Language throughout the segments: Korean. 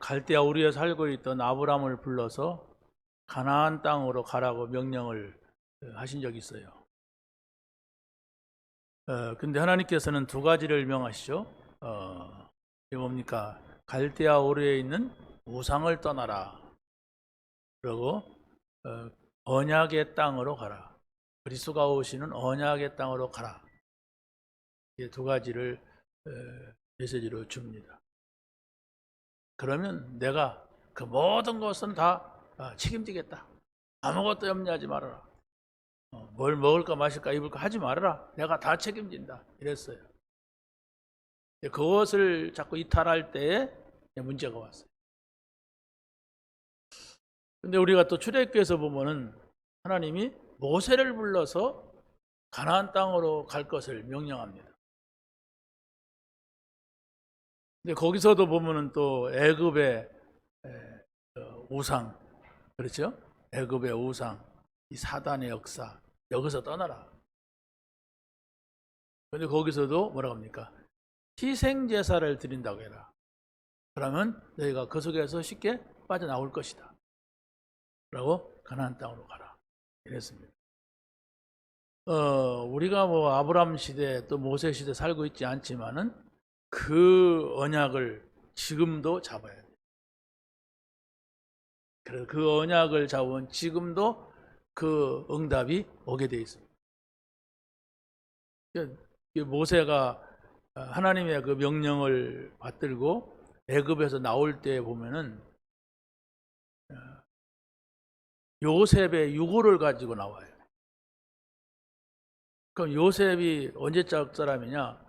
갈대아 우리에 살고 있던 아브람을 불러서 가나안 땅으로 가라고 명령을 하신 적이 있어요. 근데 하나님께서는 두 가지를 명하시죠. 이게 뭡니까? 갈대아 우리에 있는 우상을 떠나라. 그리고 언약의 땅으로 가라. 그리스도가 오시는 언약의 땅으로 가라. 이 두 가지를 메시지로 줍니다. 그러면 내가 그 모든 것은 다 책임지겠다. 아무것도 염려하지 말아라. 뭘 먹을까 마실까 입을까 하지 말아라. 내가 다 책임진다. 이랬어요. 그것을 자꾸 이탈할 때에 문제가 왔어요. 근데 우리가 또 출애굽기에서 보면은 하나님이 모세를 불러서 가나안 땅으로 갈 것을 명령합니다. 근데 거기서도 보면은 또 애굽의 우상, 그렇죠? 애굽의 우상, 이 사단의 역사, 여기서 떠나라. 근데 거기서도 뭐라고 합니까? 희생 제사를 드린다고 해라. 그러면 너희가 그 속에서 쉽게 빠져나올 것이다. 라고 가나안 땅으로 가라. 이랬습니다. 우리가 뭐 아브람 시대 또 모세 시대 살고 있지 않지만은 그 언약을 지금도 잡아야 돼요. 그래서 그 언약을 잡은 지금도 그 응답이 오게 되어 있습니다. 모세가 하나님의 그 명령을 받들고 애굽에서 나올 때 보면은 요셉의 유고를 가지고 나와요. 그럼 요셉이 언제적 사람이냐?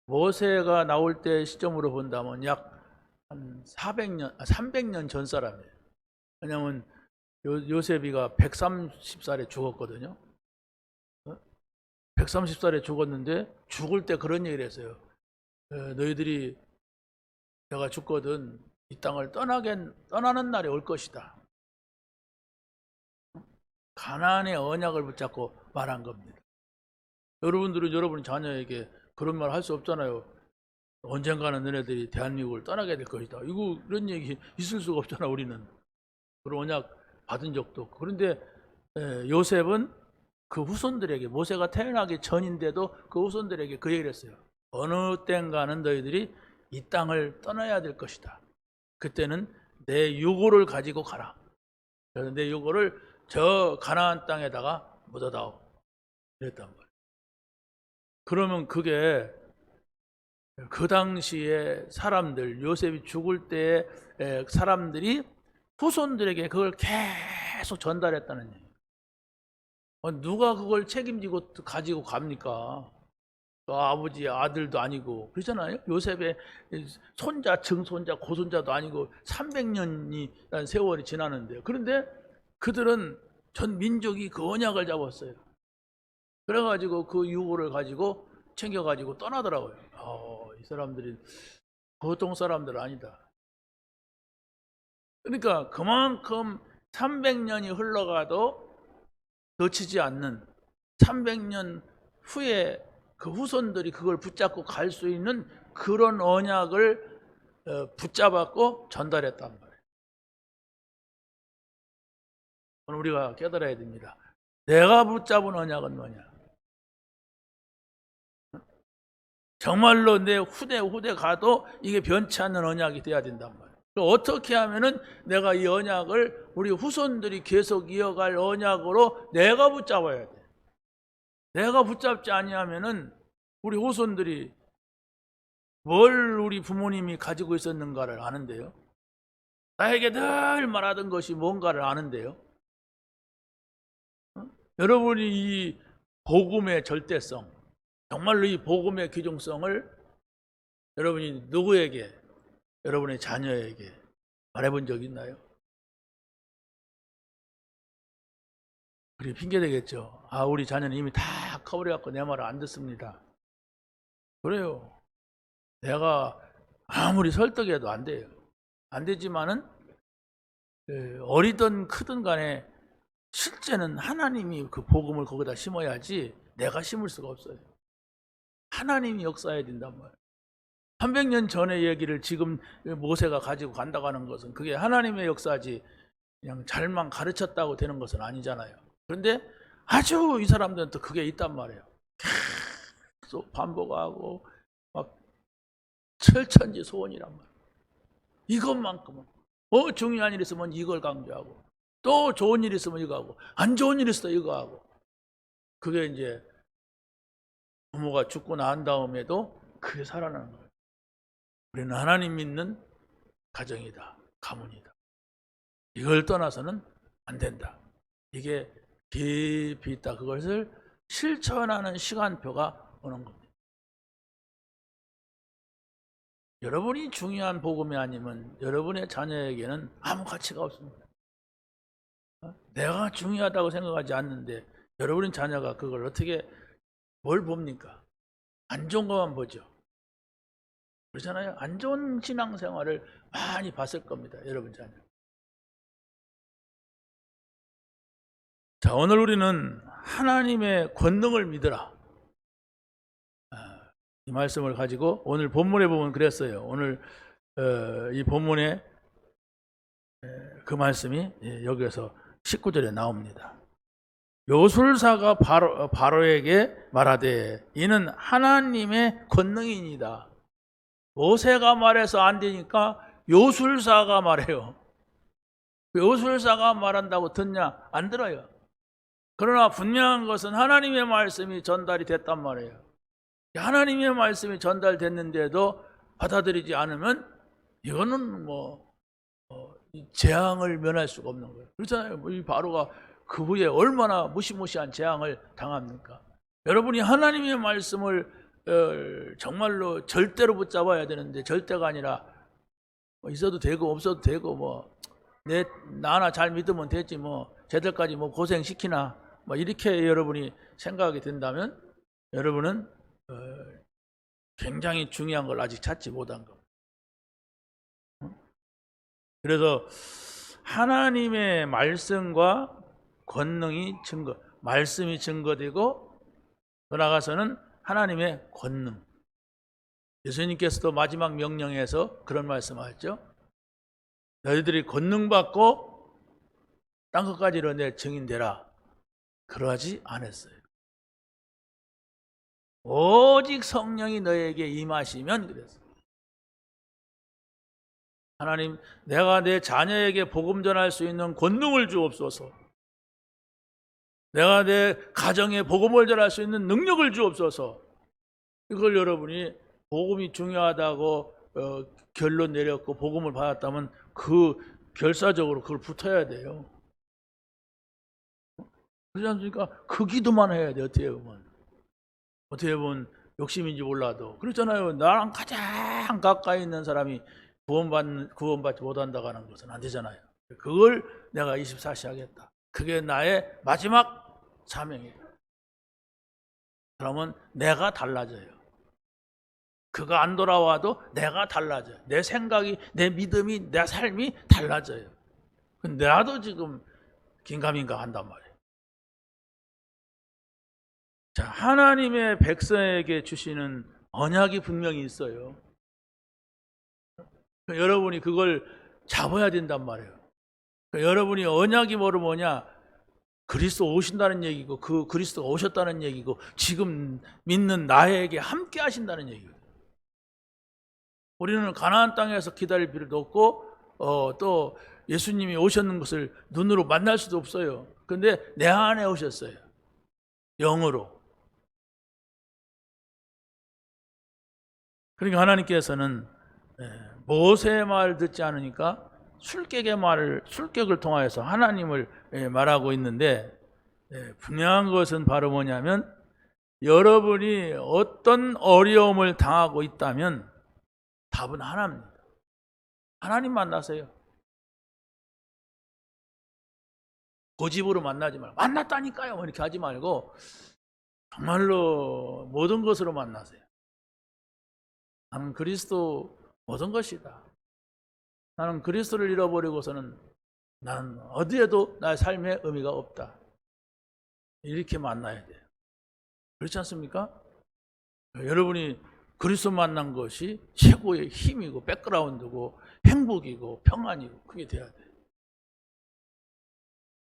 모세가 나올 때 시점으로 본다면 약 한 300년 전 사람이에요. 왜냐하면 요셉이가 130살에 죽었거든요. 130살에 죽었는데 죽을 때 그런 얘기를 했어요. 너희들이 내가 죽거든 이 땅을 떠나는 날이 올 것이다. 가나안의 언약을 붙잡고 말한 겁니다. 여러분들은 여러분 자녀에게 그런 말 할 수 없잖아요. 언젠가는 너네들이 대한민국을 떠나게 될 것이다. 이런 얘기 있을 수가 없잖아. 우리는 그런 언약 받은 적도 없고. 그런데 요셉은 그 후손들에게, 모세가 태어나기 전인데도 그 후손들에게 그 얘기를 했어요. 어느 땐가는 너희들이 이 땅을 떠나야 될 것이다. 그때는 내 유고를 가지고 가라. 그래서 내 유고를 저 가나안 땅에다가 묻어다오. 이랬단 말이에요. 그러면 그게 그 당시에 사람들, 요셉이 죽을 때 사람들이 후손들에게 그걸 계속 전달했다는 얘기예요. 누가 그걸 책임지고 가지고 갑니까? 아버지 아들도 아니고 그러잖아요. 요셉의 손자, 증손자, 고손자도 아니고 300년이라는 세월이 지나는데요. 그런데 그들은 전 민족이 그 언약을 잡았어요. 그래가지고 그 유고를 가지고 챙겨가지고 떠나더라고요. 이 사람들이 보통 사람들 아니다. 그러니까 그만큼 300년이 흘러가도 놓치지 않는 300년 후에 그 후손들이 그걸 붙잡고 갈 수 있는 그런 언약을 붙잡았고 전달했단 말이에요. 오늘 우리가 깨달아야 됩니다. 내가 붙잡은 언약은 뭐냐? 정말로 내 후대 가도 이게 변치 않는 언약이 돼야 된단 말이에요. 어떻게 하면은 내가 이 언약을 우리 후손들이 계속 이어갈 언약으로 내가 붙잡아야 돼. 내가 붙잡지 아니하면은 우리 후손들이 뭘 우리 부모님이 가지고 있었는가를 아는데요. 나에게 늘 말하던 것이 뭔가를 아는데요. 여러분이 이 복음의 절대성, 정말로 이 복음의 귀중성을 여러분이 누구에게, 여러분의 자녀에게 말해본 적 있나요? 그게 핑계되겠죠. 우리 자녀는 이미 다 커버려갖고 내 말을 안 듣습니다. 그래요. 내가 아무리 설득해도 안 돼요. 안 되지만은 어리든 크든 간에 실제는 하나님이 그 복음을 거기다 심어야지 내가 심을 수가 없어요. 하나님이 역사해야 된단 말이에요. 300년 전의 얘기를 지금 모세가 가지고 간다고 하는 것은 그게 하나님의 역사지 그냥 잘만 가르쳤다고 되는 것은 아니잖아요. 그런데 아주 이 사람들은 또 그게 있단 말이에요. 계속 반복하고 막 철천지소원이란 말이에요. 이것만큼은 중요한 일 있으면 이걸 강조하고 또 좋은 일 있으면 이거 하고 안 좋은 일 있어도 이거 하고 그게 이제 부모가 죽고 난 다음에도 그게 살아나는 거예요. 우리는 하나님 믿는 가정이다, 가문이다. 이걸 떠나서는 안 된다. 이게 깊이 있다. 그것을 실천하는 시간표가 오는 겁니다. 여러분이 중요한 복음이 아니면 여러분의 자녀에게는 아무 가치가 없습니다. 내가 중요하다고 생각하지 않는데 여러분의 자녀가 그걸 어떻게 뭘 봅니까? 안 좋은 것만 보죠. 그렇잖아요. 안 좋은 신앙생활을 많이 봤을 겁니다. 여러분 자녀. 자, 오늘 우리는 하나님의 권능을 믿으라. 이 말씀을 가지고 오늘 본문에 보면 그랬어요. 오늘 이 본문에 그 말씀이 여기에서 19절에 나옵니다. 요술사가 바로에게 말하되 이는 하나님의 권능이니이다. 모세가 말해서 안 되니까 요술사가 말해요. 요술사가 말한다고 듣냐? 안 들어요. 그러나 분명한 것은 하나님의 말씀이 전달이 됐단 말이에요. 하나님의 말씀이 전달됐는데도 받아들이지 않으면 이거는 재앙을 면할 수가 없는 거예요. 그렇잖아요. 이 바로가 그 후에 얼마나 무시무시한 재앙을 당합니까? 여러분이 하나님의 말씀을 정말로 절대로 붙잡아야 되는데 절대가 아니라 있어도 되고 없어도 되고 나 하나 잘 믿으면 되지 쟤들까지 고생시키나 이렇게 여러분이 생각이 된다면 여러분은 굉장히 중요한 걸 아직 찾지 못한 겁니다. 그래서 하나님의 말씀과 권능이 말씀이 증거되고 더 나아가서는 하나님의 권능. 예수님께서도 마지막 명령에서 그런 말씀하셨죠. 너희들이 권능 받고 땅 끝까지로 내 증인 되라. 그러하지 않았어요. 오직 성령이 너에게 임하시면 그랬어요. 하나님, 내가 내 자녀에게 복음 전할 수 있는 권능을 주옵소서. 내가 내 가정에 복음을 전할 수 있는 능력을 주옵소서. 이걸 여러분이 복음이 중요하다고 결론 내렸고 복음을 받았다면 그 결사적으로 그걸 붙어야 돼요. 그렇지 않습니까? 그 기도만 해야 돼. 어떻게 보면 욕심인지 몰라도 그렇잖아요. 나랑 가장 가까이 있는 사람이 구원받지 못한다고 하는 것은 안 되잖아요. 그걸 내가 24시 하겠다. 그게 나의 마지막 사명이다. 그러면 내가 달라져요. 그가 안 돌아와도 내가 달라져요. 내 생각이, 내 믿음이, 내 삶이 달라져요. 나도 지금 긴가민가 한단 말이에요. 자, 하나님의 백성에게 주시는 언약이 분명히 있어요. 여러분이 그걸 잡아야 된단 말이에요. 여러분이 언약이 뭐냐? 그리스도 오신다는 얘기고 그 그리스도가 오셨다는 얘기고 지금 믿는 나에게 함께 하신다는 얘기거든요. 우리는 가나안 땅에서 기다릴 필요도 없고 또 예수님이 오셨는 것을 눈으로 만날 수도 없어요. 그런데 내 안에 오셨어요. 영으로. 그러니까 하나님께서는 모세의 말 듣지 않으니까 술객을 통하여서 하나님을 말하고 있는데 분명한 것은 바로 뭐냐면 여러분이 어떤 어려움을 당하고 있다면 답은 하나입니다. 하나님 만나세요. 고집으로 만나지 말고 만났다니까요 이렇게 하지 말고 정말로 모든 것으로 만나세요. 나는 그리스도 모든 것이다. 나는 그리스도를 잃어버리고서는 나는 어디에도 나의 삶의 의미가 없다. 이렇게 만나야 돼요. 그렇지 않습니까? 여러분이 그리스도 만난 것이 최고의 힘이고 백그라운드고 행복이고 평안이고 그게 돼야 돼.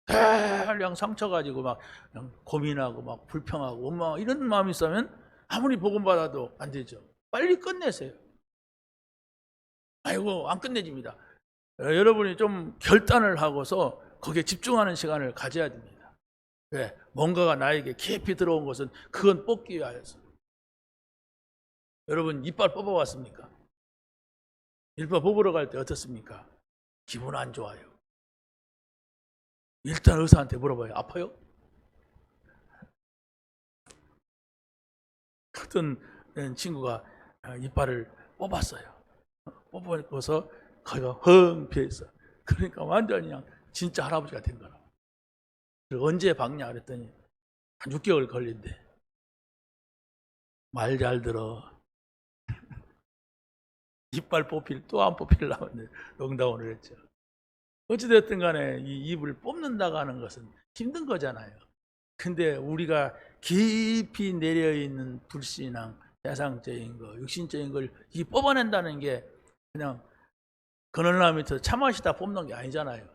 대량 상처 가지고 막 그냥 고민하고 막 불평하고 원망하고 이런 마음이 있으면 아무리 복음 받아도 안 되죠. 빨리 끝내세요. 아이고 안 끝내집니다. 여러분이 좀 결단을 하고서 거기에 집중하는 시간을 가져야 됩니다. 왜? 뭔가가 나에게 깊이 들어온 것은 그건 뽑기 위하여서. 여러분 이빨 뽑아왔습니까? 이빨 뽑으러 갈 때 어떻습니까? 기분 안 좋아요. 일단 의사한테 물어봐요. 아파요? 어떤 친구가 이빨을 뽑았어요. 뽑아서 거기가 헝 비어있어. 그러니까 완전히 그냥 진짜 할아버지가 된 거라. 언제 박냐 그랬더니 한 6개월 걸린대. 말 잘 들어. 이빨 뽑힐 또 안 뽑히려고 농담을 했죠. 어찌됐든 간에 이 입을 뽑는다고 하는 것은 힘든 거잖아요. 근데 우리가 깊이 내려있는 불신앙, 세상적인 거, 육신적인 걸 이 뽑아낸다는 게 그냥 그늘나 밑에서 차 마시다 뽑는 게 아니잖아요.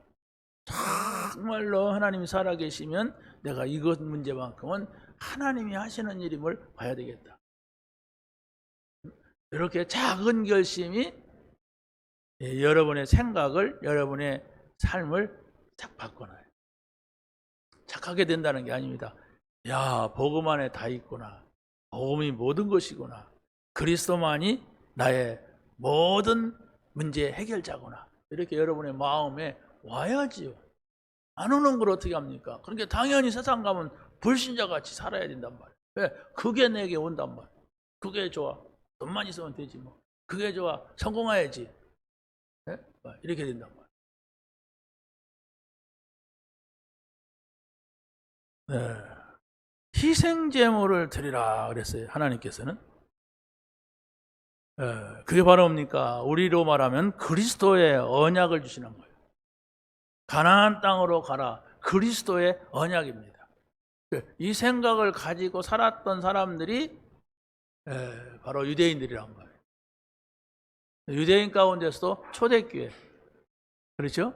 정말로 하나님이 살아계시면 내가 이것 문제만큼은 하나님이 하시는 일임을 봐야 되겠다. 이렇게 작은 결심이 여러분의 생각을, 여러분의 삶을 딱 바꿔놔요. 착하게 된다는 게 아닙니다. 야, 복음 안에 다 있구나. 복음이 모든 것이구나. 그리스도만이 나의 모든 문제 해결자구나. 이렇게 여러분의 마음에 와야지요. 안 오는 걸 어떻게 합니까? 그러니까 당연히 세상 가면 불신자같이 살아야 된단 말이에요. 왜? 그게 내게 온단 말이에요. 그게 좋아. 돈만 있으면 되지 뭐. 그게 좋아. 성공해야지. 네? 이렇게 된단 말이에요. 네. 희생제물을 드리라 그랬어요. 하나님께서는. 그게 바로 뭡니까? 우리로 말하면 그리스도의 언약을 주시는 거예요. 가나안 땅으로 가라. 그리스도의 언약입니다. 이 생각을 가지고 살았던 사람들이 바로 유대인들이란 거예요. 유대인 가운데서도 초대교회. 그렇죠?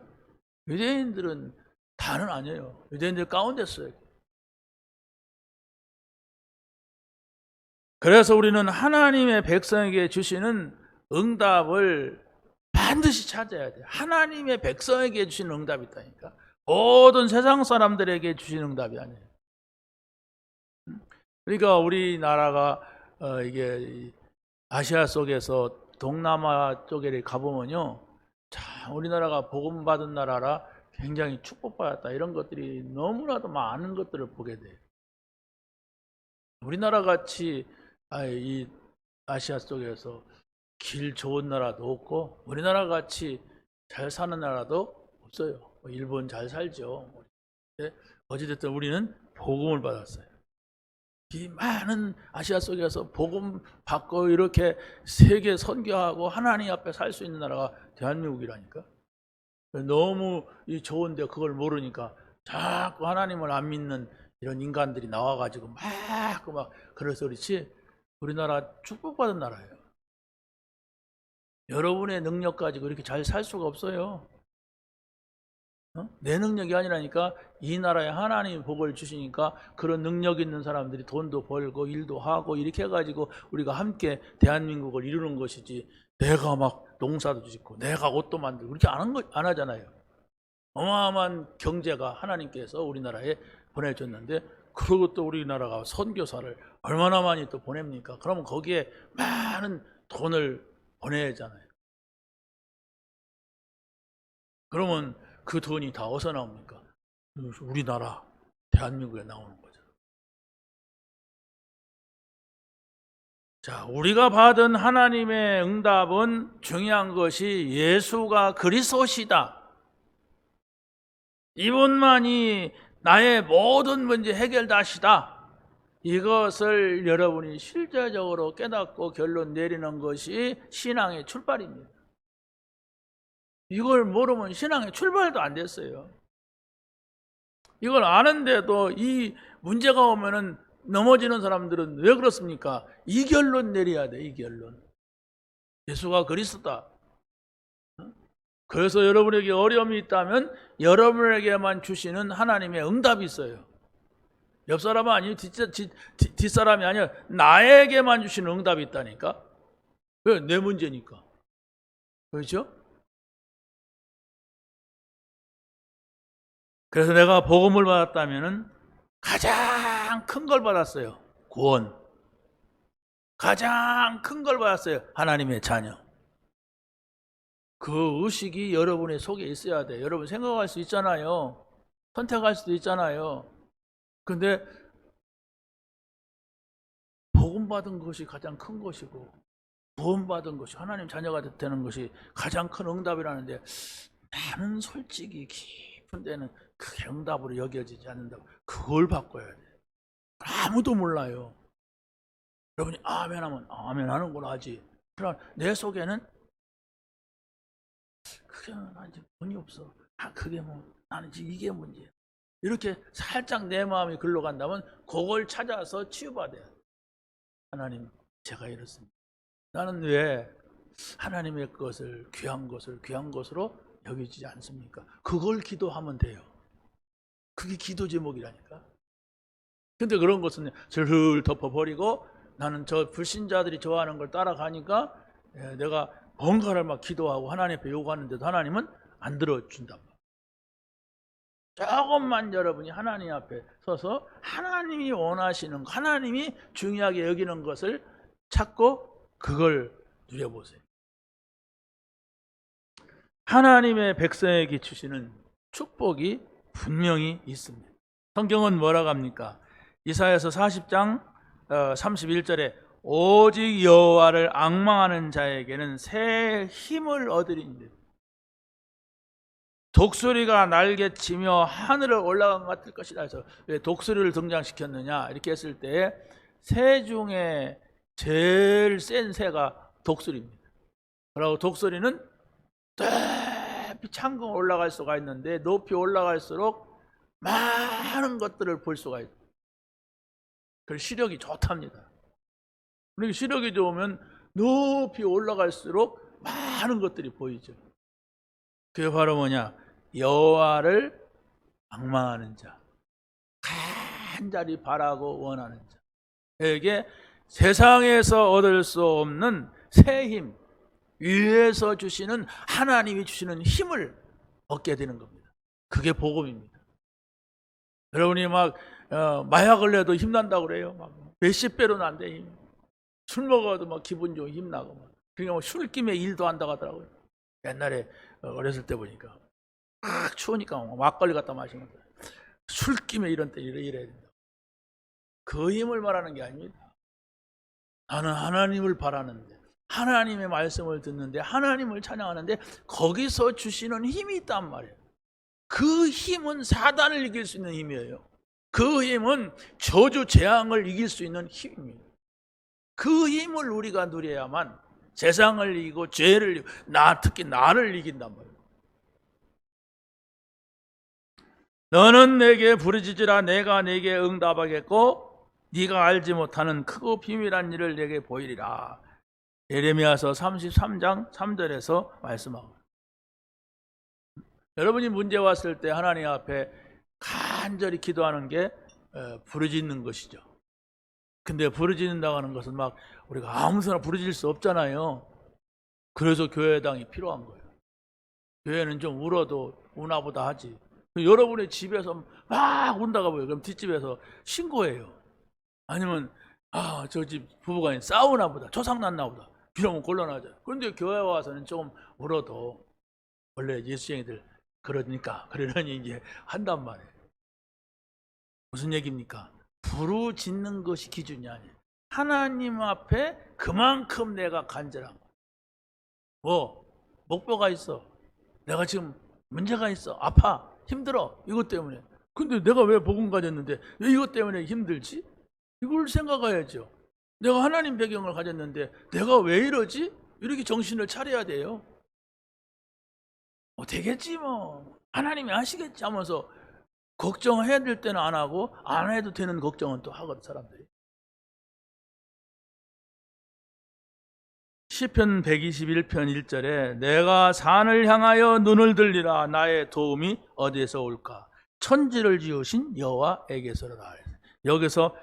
유대인들은 다는 아니에요. 유대인들 가운데서요. 그래서 우리는 하나님의 백성에게 주시는 응답을 반드시 찾아야 돼요. 하나님의 백성에게 주시는 응답이 있다니까. 모든 세상 사람들에게 주시는 응답이 아니에요. 그러니까 우리나라가 이게 아시아 속에서 동남아 쪽에 가보면요, 참 우리나라가 복음 받은 나라라 굉장히 축복받았다 이런 것들이 너무나도 많은 것들을 보게 돼요. 우리나라 같이 이 아시아 속에서 길 좋은 나라도 없고 우리나라 같이 잘 사는 나라도 없어요. 일본 잘 살죠. 어찌됐든 우리는 복음을 받았어요. 이 많은 아시아 속에서 복음 받고 이렇게 세계 선교하고 하나님 앞에 살 수 있는 나라가 대한민국이라니까. 너무 좋은데 그걸 모르니까 자꾸 하나님을 안 믿는 이런 인간들이 나와가지고 막 그래서 그렇지 우리나라 축복받은 나라예요. 여러분의 능력 가지고 이렇게 잘 살 수가 없어요. 내 능력이 아니라니까. 이 나라에 하나님이 복을 주시니까 그런 능력 있는 사람들이 돈도 벌고 일도 하고 이렇게 해가지고 우리가 함께 대한민국을 이루는 것이지, 내가 막 농사도 짓고 내가 옷도 만들고 그렇게 안 하잖아요. 어마어마한 경제가 하나님께서 우리나라에 보내줬는데, 그리고 또 우리나라가 선교사를 얼마나 많이 또 보냅니까? 그러면 거기에 많은 돈을 보내야 하잖아요. 그러면 그 돈이 다 어디서 나옵니까? 우리나라 대한민국에 나오는 거죠. 자, 우리가 받은 하나님의 응답은 중요한 것이 예수가 그리스도시다. 이분만이 나의 모든 문제 해결다시다. 이것을 여러분이 실제적으로 깨닫고 결론 내리는 것이 신앙의 출발입니다. 이걸 모르면 신앙의 출발도 안 됐어요. 이걸 아는데도 이 문제가 오면은 넘어지는 사람들은 왜 그렇습니까? 이 결론 내려야 돼. 이 결론. 예수가 그리스도다. 그래서 여러분에게 어려움이 있다면 여러분에게만 주시는 하나님의 응답이 있어요. 옆 사람은 아니고 뒷사람이 아니라 나에게만 주시는 응답이 있다니까. 왜? 내 문제니까. 그렇죠? 그래서 내가 복음을 받았다면은 가장 큰 걸 받았어요. 구원. 가장 큰 걸 받았어요. 하나님의 자녀. 그 의식이 여러분의 속에 있어야 돼. 여러분 생각할 수 있잖아요. 선택할 수도 있잖아요. 근데 복음 받은 것이 가장 큰 것이고 구원 받은 것이 하나님 자녀가 되는 것이 가장 큰 응답이라는데 나는 솔직히 깊은 데는 그게 응답으로 여겨지지 않는다고. 그걸 바꿔야 돼. 아무도 몰라요. 여러분이 아멘 하면 아멘 하는 걸 하지. 그러나 내 속에는 그게 난 이제 돈이 없어. 그게 뭐 나는 지금 이게 문제야. 이렇게 살짝 내 마음이 글로 간다면 그걸 찾아서 치유받아야 돼. 하나님, 제가 이렇습니다. 나는 왜 하나님의 것을 귀한 것으로 여기지 않습니까? 그걸 기도하면 돼요. 그게 기도 제목이라니까. 근데 그런 것은 슬슬 덮어버리고 나는 저 불신자들이 좋아하는 걸 따라가니까 내가 뭔가를 막 기도하고 하나님 앞에 요구하는데도 하나님은 안 들어준단 말이에요. 조금만 여러분이 하나님 앞에 서서 하나님이 원하시는, 하나님이 중요하게 여기는 것을 찾고 그걸 누려보세요. 하나님의 백성에게 주시는 축복이 분명히 있습니다. 성경은 뭐라고 합니까? 이사야서 40장 31절에 오직 여호와를 앙망하는 자에게는 새 힘을 얻으리니 독수리가 날개치며 하늘을 올라간 것 같을 것이다 해서 왜 독수리를 등장시켰느냐 이렇게 했을 때 새 중에 제일 센 새가 독수리입니다. 그리고 독수리는 높이 창공 올라갈 수가 있는데 높이 올라갈수록 많은 것들을 볼 수가 있어요. 그 시력이 좋답니다. 그러니까 시력이 좋으면 높이 올라갈수록 많은 것들이 보이죠. 그게 바로 뭐냐? 여호와를 앙망하는 자, 간절히 바라고 원하는 자에게 세상에서 얻을 수 없는 새 힘, 위에서 주시는 하나님이 주시는 힘을 얻게 되는 겁니다. 그게 복음입니다. 여러분이 막 마약을 내도 힘난다고 그래요. 막 몇십 배로 난대 힘. 술 먹어도 막 기분 좋은 힘 나고 막. 그러니까 뭐 술김에 일도 한다고 하더라고요. 옛날에 어렸을 때 보니까 막 추우니까 막걸리 갖다 마시면 술김에 이런 때 이래야 된다. 그 힘을 말하는 게 아닙니다. 나는 하나님을 바라는데 하나님의 말씀을 듣는데 하나님을 찬양하는데 거기서 주시는 힘이 있단 말이에요. 그 힘은 사단을 이길 수 있는 힘이에요. 그 힘은 저주 재앙을 이길 수 있는 힘입니다. 그 힘을 우리가 누려야만 세상을 이기고 죄를 이기고 특히 나를 이긴단 말이에요. 너는 내게 부르짖으라 내가 내게 응답하겠고 네가 알지 못하는 크고 비밀한 일을 내게 보이리라. 예레미야서 33장 3절에서 말씀하고 여러분이 문제 왔을 때 하나님 앞에 간절히 기도하는 게 부르짖는 것이죠. 근데 부르짖는다고 하는 것은 막 우리가 아무나 부르짖을 수 없잖아요. 그래서 교회당이 필요한 거예요. 교회는 좀 울어도 우나보다 하지. 여러분의 집에서 막 운다가 보여요. 그럼 뒷집에서 신고해요. 아니면 저 집 부부간에 싸우나 보다, 조상났나 보다 이러면 곤란하죠. 그런데 교회 와서는 조금 울어도 원래 예수쟁이들 그러니 이제 한단 말이에요. 무슨 얘기입니까? 부르짖는 것이 기준이 아니에요. 하나님 앞에 그만큼 내가 간절한 거. 뭐 목표가 있어. 내가 지금 문제가 있어. 아파. 힘들어. 이것 때문에. 근데 내가 왜 복음 가졌는데 왜 이것 때문에 힘들지? 이걸 생각해야죠. 내가 하나님 배경을 가졌는데 내가 왜 이러지? 이렇게 정신을 차려야 돼요. 되겠지 뭐. 하나님이 하시겠지 하면서 걱정해야 될 때는 안 하고 안 해도 되는 걱정은 또 하거든 사람들이. 시편 121편 1절에 내가 산을 향하여 눈을 들리라 나의 도움이 어디에서 올까? 천지를 지으신 여호와에게서로라. 여기서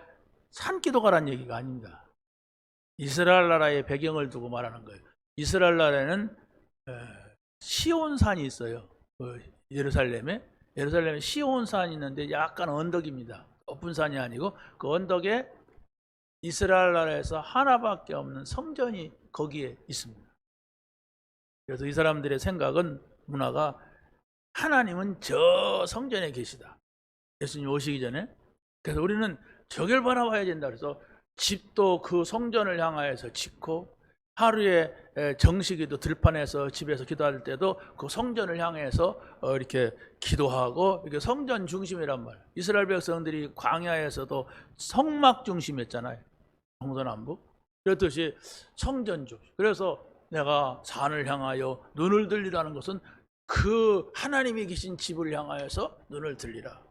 산기도가란 얘기가 아닙니다. 이스라엘 나라의 배경을 두고 말하는 거예요. 이스라엘 나라에는 시온산이 있어요. 예루살렘에 시온산이 있는데 약간 언덕입니다. 높은 산이 아니고 그 언덕에 이스라엘 나라에서 하나밖에 없는 성전이 거기에 있습니다. 그래서 이 사람들의 생각은 문화가 하나님은 저 성전에 계시다. 예수님 오시기 전에. 그래서 우리는 저길 바라봐야 된다. 그래서 집도 그 성전을 향하여서 짓고 하루에 정식이도 들판에서 집에서 기도할 때도 그 성전을 향해서 이렇게 기도하고 이게 성전 중심이란 말이에요. 이스라엘 백성들이 광야에서도 성막 중심이었잖아요. 동서남북. 그렇듯이 성전 중심. 그래서 내가 산을 향하여 눈을 들리라는 것은 그 하나님이 계신 집을 향하여서 눈을 들리라.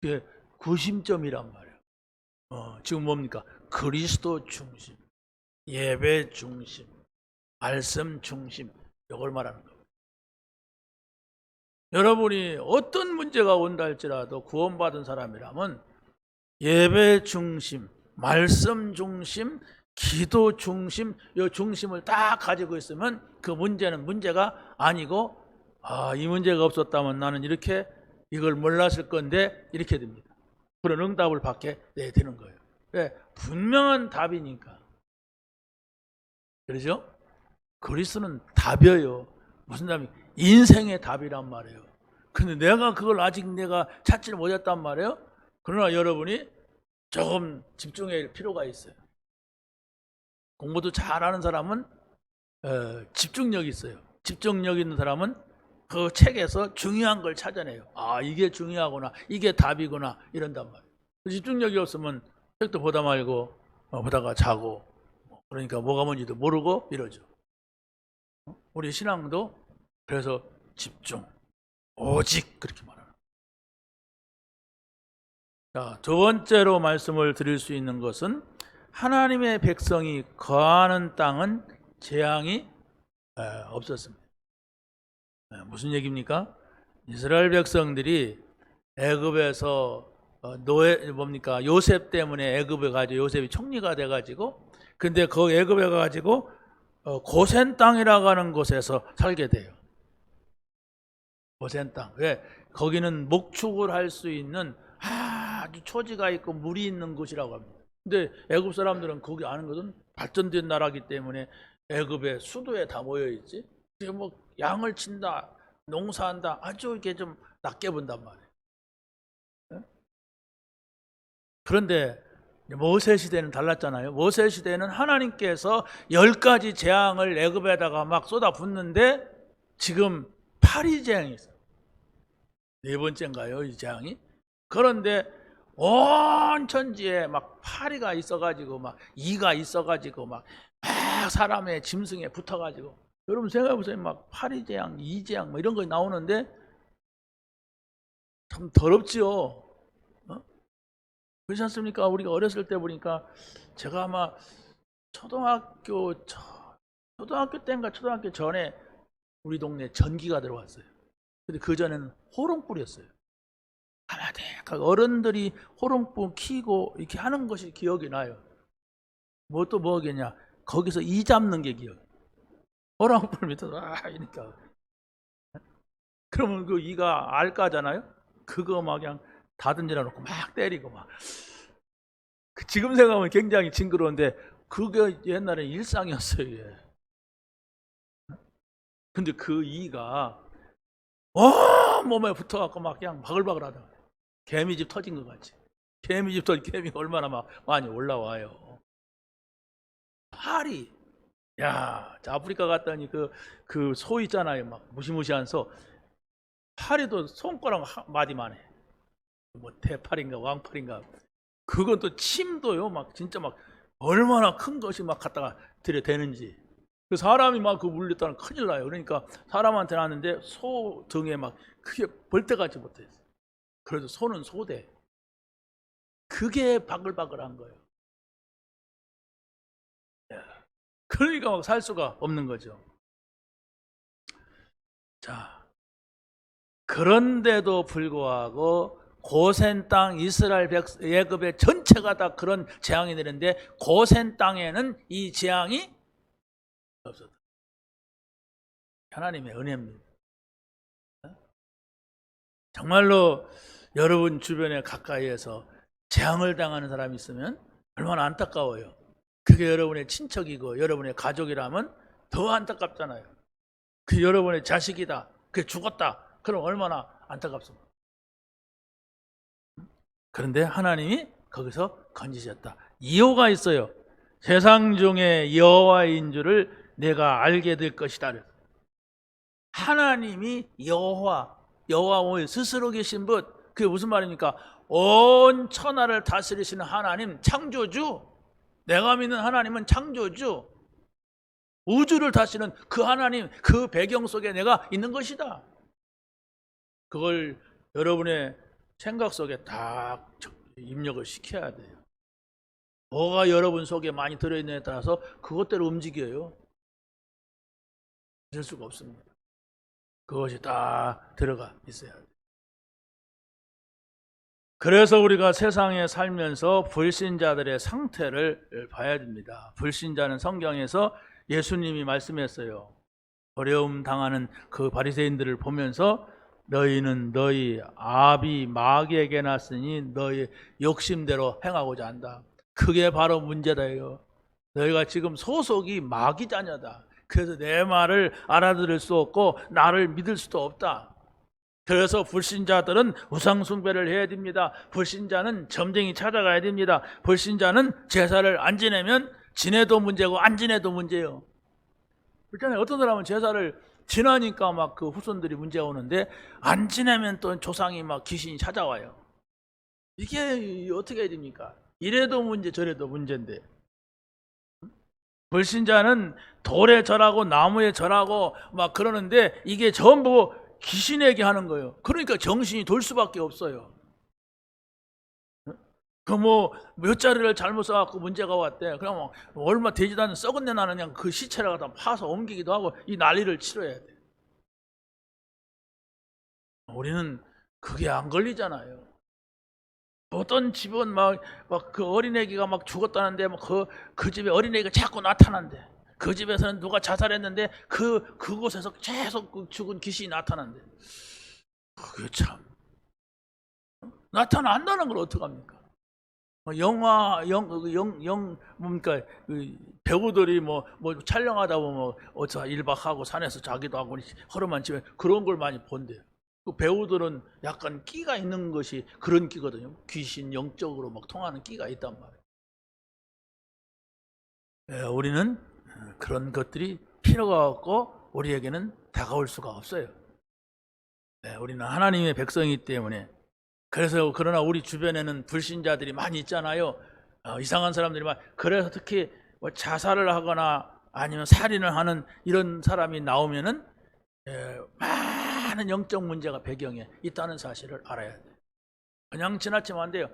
그게 구심점이란 말이에요. 지금 뭡니까? 그리스도 중심, 예배 중심, 말씀 중심, 이걸 말하는 겁니다. 여러분이 어떤 문제가 온다 할지라도 구원받은 사람이라면 예배 중심, 말씀 중심, 기도 중심, 이 중심을 딱 가지고 있으면 그 문제는 문제가 아니고 이 문제가 없었다면 나는 이렇게 이걸 몰랐을 건데 이렇게 됩니다. 그런 응답을 받게 되는 거예요. 네, 분명한 답이니까. 그렇죠? 그리스도는 답이에요. 무슨 답이? 인생의 답이란 말이에요. 근데 내가 그걸 아직 내가 찾지를 못했단 말이에요. 그러나 여러분이 조금 집중할 필요가 있어요. 공부도 잘하는 사람은 집중력이 있어요. 집중력 있는 사람은 그 책에서 중요한 걸 찾아내요. 이게 중요하구나, 이게 답이구나 이런단 말이에요. 집중력이 없으면 책도 보다 말고 보다가 자고, 그러니까 뭐가 뭔지도 모르고 이러죠. 우리 신앙도 그래서 집중, 오직 그렇게 말하는. 자, 두 번째로 말씀을 드릴 수 있는 것은 하나님의 백성이 거하는 땅은 재앙이 없었습니다. 무슨 얘기입니까? 이스라엘 백성들이 애굽에서 요셉 때문에 애굽에 가지고 요셉이 총리가 돼가지고, 근데 그 애굽에 가지고 고센 땅이라고 하는 곳에서 살게 돼요. 고센 땅. 왜? 거기는 목축을 할 수 있는 아주 초지가 있고 물이 있는 곳이라고 합니다. 근데 애굽 사람들은 거기 아는 것은 발전된 나라이기 때문에 애굽의 수도에 다 모여 있지. 뭐 양을 친다, 농사한다, 아주 이렇게 좀 낮게 본단 말이에요. 그런데 모세 시대는 달랐잖아요. 모세 시대는 하나님께서 10가지 재앙을 애굽에다가 막 쏟아붓는데 지금 파리 재앙이 있어요. 네 번째인가요, 이 재앙이? 그런데 온 천지에 막 파리가 있어가지고 막 이가 있어가지고 막 사람의 짐승에 붙어가지고, 여러분 생각해보세요. 막 파리 재앙, 이 재앙 뭐 이런 거 나오는데 참 더럽지요. 그렇지 않습니까? 우리가 어렸을 때 보니까 제가 아마 초등학교 때인가 초등학교 전에 우리 동네에 전기가 들어왔어요. 근데 그 전에는 호롱불이었어요. 아마 어른들이 호롱불 켜고 이렇게 하는 것이 기억이 나요. 또 뭐겠냐? 거기서 이 잡는 게 기억. 호롱불 밑에서 이러니까. 그러면 그 이가 알까잖아요. 그거 막 그냥 다듬질러 놓고 막 때리고 막. 지금 생각하면 굉장히 징그러운데 그게 옛날에 일상이었어요. 예. 근데 그 이가 몸에 붙어갖고 막 그냥 바글바글 하다가 개미집 터진 것 같이. 개미집 터진 개미가 얼마나 막 많이 올라와요. 파리. 야, 아프리카 갔더니 그 소 있잖아요. 막 무시무시한 소. 파리도 손가락 마디만 해. 뭐 대파리인가 왕파리인가. 그건 또 침도요. 막 진짜 막 얼마나 큰 것이 막 갖다가 들여대는지. 그 사람이 막 그 물렸다는 큰일 나요. 그러니까 사람한테 났는데 소 등에 막 크게 벌떼같이 붙어있어요. 그래도 소는 소대. 그게 바글바글한 거예요. 그러니까 막 살 수가 없는 거죠. 자, 그런데도 불구하고 고센 땅 이스라엘 애굽의 전체가 다 그런 재앙이 내리는데 고센 땅에는 이 재앙이 없었다. 하나님의 은혜입니다. 정말로 여러분 주변에 가까이에서 재앙을 당하는 사람이 있으면 얼마나 안타까워요. 그게 여러분의 친척이고 여러분의 가족이라면 더 안타깝잖아요. 그 여러분의 자식이다, 그게 죽었다, 그럼 얼마나 안타깝습니까? 그런데 하나님이 거기서 건지셨다. 이유가 있어요. 세상 중에 여호와인 줄을 내가 알게 될 것이다. 하나님이 여호와 스스로 계신 분, 그게 무슨 말입니까? 온 천하를 다스리시는 하나님, 창조주. 내가 믿는 하나님은 창조주, 우주를 다스리는 그 하나님, 그 배경 속에 내가 있는 것이다. 그걸 여러분의 생각 속에 다 입력을 시켜야 돼요. 뭐가 여러분 속에 많이 들어있느냐에 따라서 그것대로 움직여요. 될 수가 없습니다. 그것이 다 들어가 있어야 돼요. 그래서 우리가 세상에 살면서 불신자들의 상태를 봐야 됩니다. 불신자는 성경에서 예수님이 말씀했어요. 어려움 당하는 그 바리새인들을 보면서 너희는 너희 아비 마귀에게 났으니 너희 욕심대로 행하고자 한다. 그게 바로 문제다요. 너희가 지금 소속이 마귀 자녀다. 그래서 내 말을 알아들을 수 없고 나를 믿을 수도 없다. 그래서 불신자들은 우상 숭배를 해야 됩니다. 불신자는 점쟁이 찾아가야 됩니다. 불신자는 제사를 안 지내면 지내도 문제고 안 지내도 문제예요. 그렇잖아요. 어떤 사람은 제사를 지나니까 막 그 후손들이 문제가 오는데 안 지내면 또 조상이 막 귀신이 찾아와요. 이게 어떻게 해야 됩니까? 이래도 문제 저래도 문제인데. 불신자는 돌에 절하고 나무에 절하고 막 그러는데 이게 전부 귀신에게 하는 거예요. 그러니까 정신이 돌 수밖에 없어요. 그 뭐 몇 자리를 잘못 써갖고 문제가 왔대. 그냥 뭐 얼마 되지도 않는 썩은 내 나는 그냥 그 시체를 갖다 파서 옮기기도 하고 이 난리를 치러야 돼. 우리는 그게 안 걸리잖아요. 어떤 집은 막 그 어린애기가 막 죽었다는데 그 집에 어린애기가 자꾸 나타난대. 그 집에서는 누가 자살했는데 그곳에서 계속 그 죽은 귀신이 나타난대. 그게 참 나타난다는 걸 어떡합니까? 뭡니까? 배우들이 뭐 촬영하다 보면 어디서 1박 하고 산에서 자기도 하고 허름한 집에 그런 걸 많이 본대요. 그 배우들은 약간 끼가 있는 것이 그런 끼거든요. 귀신 영적으로 막 통하는 끼가 있단 말이에요. 우리는 그런 것들이 필요가 없고 우리에게는 다가올 수가 없어요. 우리는 하나님의 백성이기 때문에. 그래서 그러나 우리 주변에는 불신자들이 많이 있잖아요. 이상한 사람들이 많이. 그래서 특히 뭐 자살을 하거나 아니면 살인을 하는 이런 사람이 나오면은 많은 영적 문제가 배경에 있다는 사실을 알아야 돼요. 그냥 지나치면 안 돼요.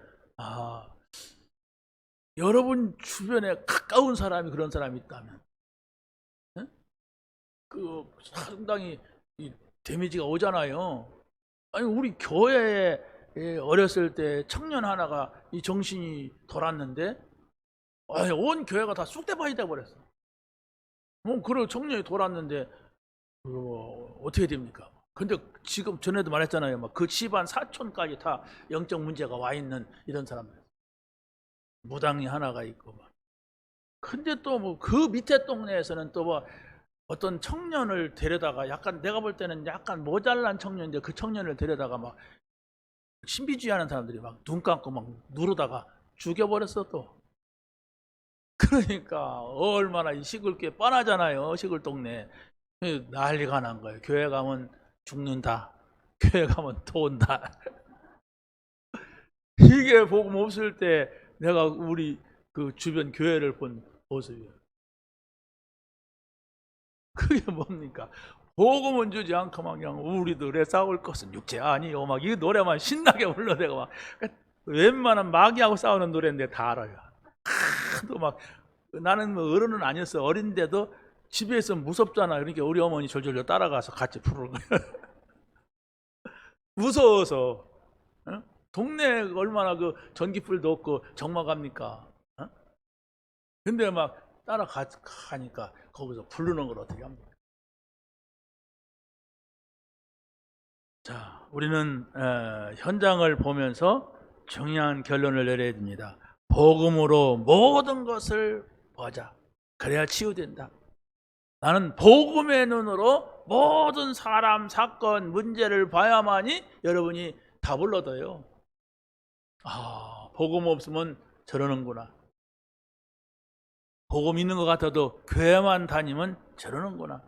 여러분 주변에 가까운 사람이 그런 사람이 있다면 그 상당히 데미지가 오잖아요. 아니 우리 교회에 어렸을 때 청년 하나가 이 정신이 돌았는데 온 교회가 다 쑥대밭이 돼버렸어. 그리고 청년이 돌았는데 어떻게 됩니까? 근데 지금 전에도 말했잖아요. 막 그 집안 사촌까지 다 영적 문제가 와 있는 이런 사람들. 무당이 하나가 있고 막. 근데 또 뭐 그 밑에 동네에서는 또 뭐 어떤 청년을 데려다가 약간 내가 볼 때는 약간 모자란 청년인데 그 청년을 데려다가 막 신비주의하는 사람들이 막 눈 감고 막 누르다가 죽여버렸어 또. 그러니까 얼마나 이 시골교회 뻔하잖아요. 시골 동네 난리가 난 거예요. 교회 가면 죽는다. 교회 가면 또 온다. 이게 복음 없을 때 내가 우리 그 주변 교회를 본 모습이에요. 그게 뭡니까? 복음은 주지 않고 막 그냥 우리들의 싸울 것은 육체 아니요 막 이 노래만 신나게 불러대고 막 웬만한 마귀하고 싸우는 노래인데 다 알아요. 또 막 나는 뭐 어른은 아니었어. 어린데도 집에 있으면 무섭잖아. 그러니까 우리 어머니 졸졸 따라가서 같이 부르는 거예요. 무서워서. 어? 동네 얼마나 그 전기불도 없고 적막합니까? 어? 근데 막 따라가니까 거기서 부르는 걸 어떻게 합니까? 자, 우리는 현장을 보면서 중요한 결론을 내려야 됩니다. 복음으로 모든 것을 보자. 그래야 치유된다. 나는 복음의 눈으로 모든 사람, 사건, 문제를 봐야만이 여러분이 답을 얻어요. 아, 복음 없으면 저러는구나. 복음 있는 것 같아도 교회만 다니면 저러는구나.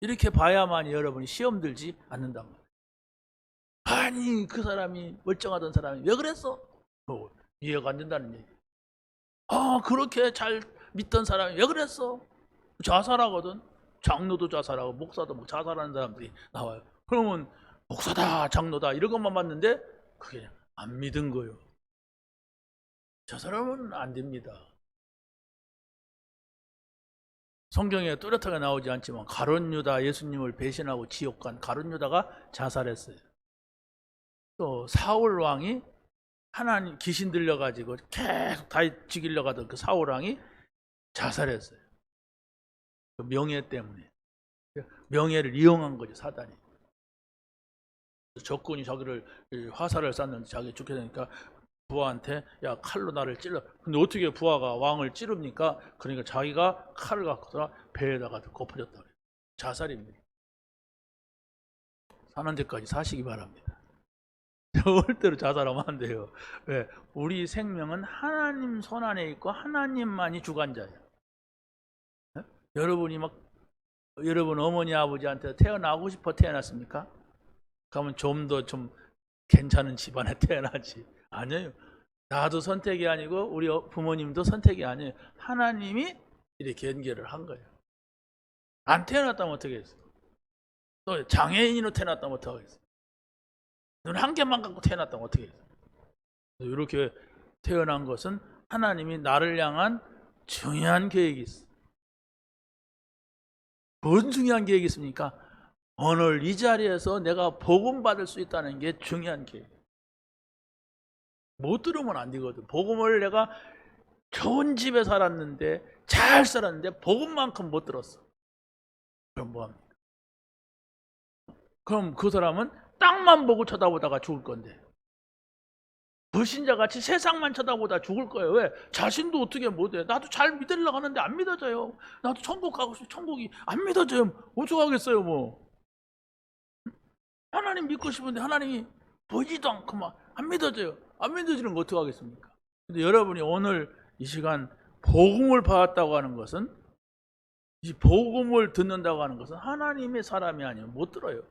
이렇게 봐야만이 여러분이 시험 들지 않는단 말이에요. 아니 그 사람이 멀쩡하던 사람이 왜 그랬어? 이해가 안 된다는 얘기. 아 그렇게 잘 믿던 사람이 왜 그랬어? 자살하거든. 장로도 자살하고 목사도 막 자살하는 사람들이 나와요. 그러면 목사다 장로다 이런 것만 봤는데 그게 안 믿은 거예요. 저 사람은 안 됩니다. 성경에 뚜렷하게 나오지 않지만 가룟 유다 예수님을 배신하고 지옥 간 가룟 유다가 자살했어요. 또 사울 왕이 하나님 귀신 들려가지고 계속 다윗 죽이려고 하던 그 사울 왕이 자살했어요. 그 명예 때문에. 명예를 이용한 거죠 사단이. 적군이 자기를 화살을 쐈는데 자기 죽게 되니까 부하한테 야 칼로 나를 찔러. 근데 어떻게 부하가 왕을 찌릅니까? 그러니까 자기가 칼을 갖고서 배에다가 엎어졌다 그래요. 자살입니다. 사는 데까지 사시기 바랍니다. 절대로 자살하면 안 돼요. 왜? 우리 생명은 하나님 손 안에 있고 하나님만이 주관자예요. 네? 여러분이 막 여러분 어머니 아버지한테 태어나고 싶어 태어났습니까? 그러면 좀 더 좀 괜찮은 집안에 태어나지. 아니에요. 나도 선택이 아니고 우리 부모님도 선택이 아니에요. 하나님이 이렇게 연결을 한 거예요. 안 태어났다면 어떻게 했어? 또 장애인으로 태어났다면 어떻게 했어? 눈 한 개만 갖고 태어났다면 어떻게 했어? 이렇게 태어난 것은 하나님이 나를 향한 중요한 계획이 있어. 무슨 중요한 계획이 있습니까? 오늘 이 자리에서 내가 복음 받을 수 있다는 게 중요한 계획. 못 들으면 안 되거든. 복음을 내가 좋은 집에 살았는데 잘 살았는데 복음만큼 못 들었어. 그럼 뭐합니까? 그럼 그 사람은 땅만 보고 쳐다보다가 죽을 건데 불신자같이 세상만 쳐다보다 죽을 거예요. 왜? 자신도 어떻게 못해. 나도 잘 믿으려고 하는데 안 믿어져요. 나도 천국 가고 싶어. 천국이 안 믿어져요. 어쩌겠어요 뭐. 하나님 믿고 싶은데 하나님이 보이지도 않고 막 안 믿어져요. 안 믿어지는 거 어떡하겠습니까? 근데 여러분이 오늘 이 시간 복음을 받았다고 하는 것은 이 복음을 듣는다고 하는 것은 하나님의 사람이 아니면 못 들어요.